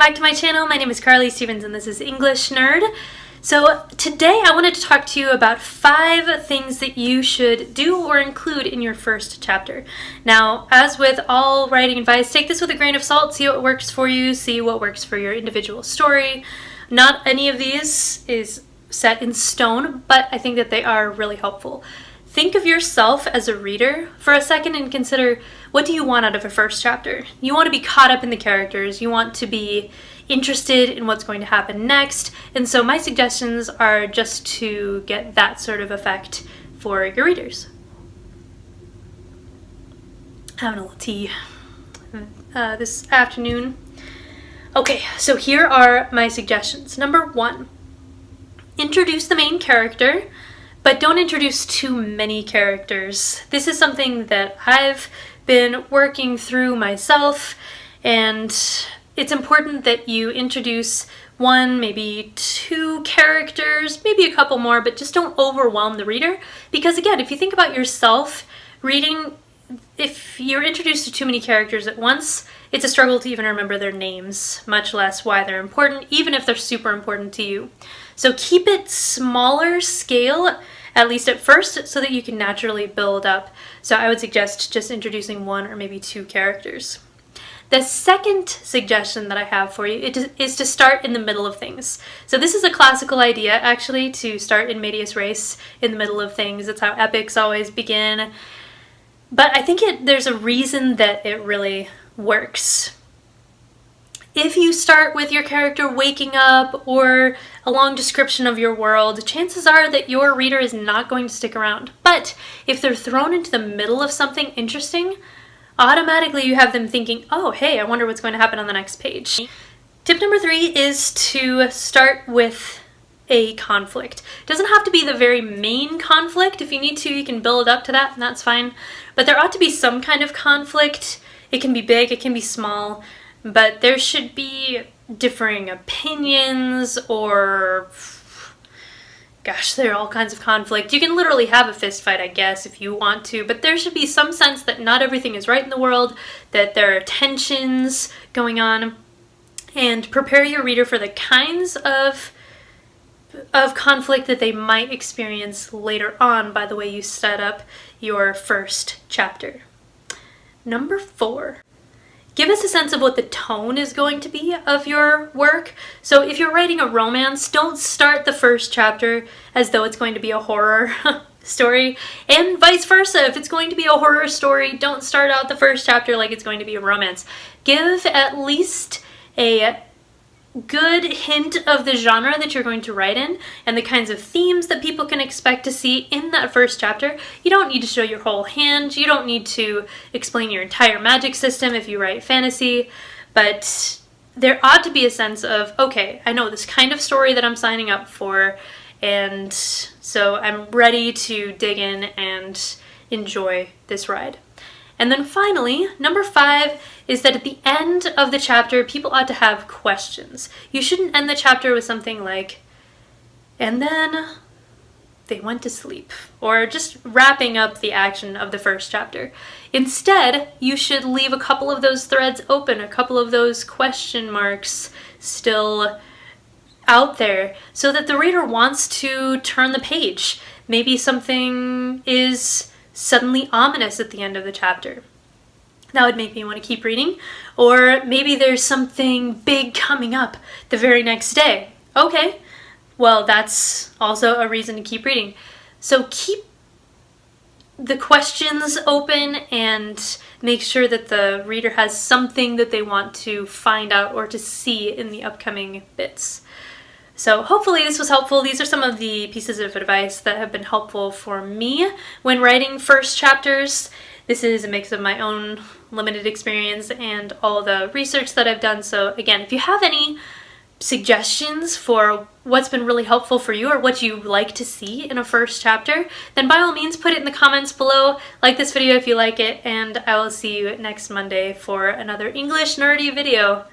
back to my channel. My name is Carly Stevens and this is English Nerd. So today I wanted to talk to you about 5 things that you should do or include in your first chapter. Now, as with all writing advice, take this with a grain of salt, see what works for you, see what works for your individual story. Not any of these is set in stone, but I think that they are really helpful. Think of yourself as a reader for a second and consider, what do you want out of a first chapter? You want to be caught up in the characters, you want to be interested in what's going to happen next, and so my suggestions are just to get that sort of effect for your readers. Having a little tea this afternoon. Okay, so here are my suggestions. Number 1, introduce the main character, but don't introduce too many characters. This is something that I've been working through myself, and it's important that you introduce 1, maybe 2 characters, maybe a couple more, but just don't overwhelm the reader. Because again, if you think about yourself reading, if you're introduced to too many characters at once, it's a struggle to even remember their names, much less why they're important, even if they're super important to you. So keep it smaller scale, at least at first, so that you can naturally build up. So I would suggest just introducing 1 or maybe 2 characters. The second suggestion that I have for you is to start in the middle of things. So this is a classical idea, actually, to start in medias res, in the middle of things. It's how epics always begin. But I think there's a reason that it really works. If you start with your character waking up or a long description of your world, chances are that your reader is not going to stick around. But if they're thrown into the middle of something interesting, automatically you have them thinking, oh, hey, I wonder what's going to happen on the next page. Tip number 3 is to start with a conflict. It doesn't have to be the very main conflict. If you need to, you can build up to that, and that's fine. But there ought to be some kind of conflict. It can be big, it can be small, but there should be differing opinions or, gosh, there are all kinds of conflict. You can literally have a fist fight, I guess, if you want to, but there should be some sense that not everything is right in the world, that there are tensions going on, and prepare your reader for the kinds of conflict that they might experience later on by the way you set up your first chapter. Number 4. Give us a sense of what the tone is going to be of your work. So if you're writing a romance, don't start the first chapter as though it's going to be a horror story, and vice versa. If it's going to be a horror story, don't start out the first chapter like it's going to be a romance. Give at least a good hint of the genre that you're going to write in and the kinds of themes that people can expect to see in that first chapter. You don't need to show your whole hand. You don't need to explain your entire magic system if you write fantasy, but there ought to be a sense of, okay, I know this kind of story that I'm signing up for, and so I'm ready to dig in and enjoy this ride. And then finally, number 5 is that at the end of the chapter, people ought to have questions. You shouldn't end the chapter with something like, and then they went to sleep, or just wrapping up the action of the first chapter. Instead, you should leave a couple of those threads open, a couple of those question marks still out there, so that the reader wants to turn the page. Maybe something is suddenly ominous at the end of the chapter. That would make me want to keep reading. Or maybe there's something big coming up the very next day. Okay, well, that's also a reason to keep reading. So keep the questions open and make sure that the reader has something that they want to find out or to see in the upcoming bits. So hopefully this was helpful. These are some of the pieces of advice that have been helpful for me when writing first chapters. This is a mix of my own limited experience and all the research that I've done. So again, if you have any suggestions for what's been really helpful for you or what you like to see in a first chapter, then by all means put it in the comments below. Like this video if you like it, and I will see you next Monday for another English nerdy video.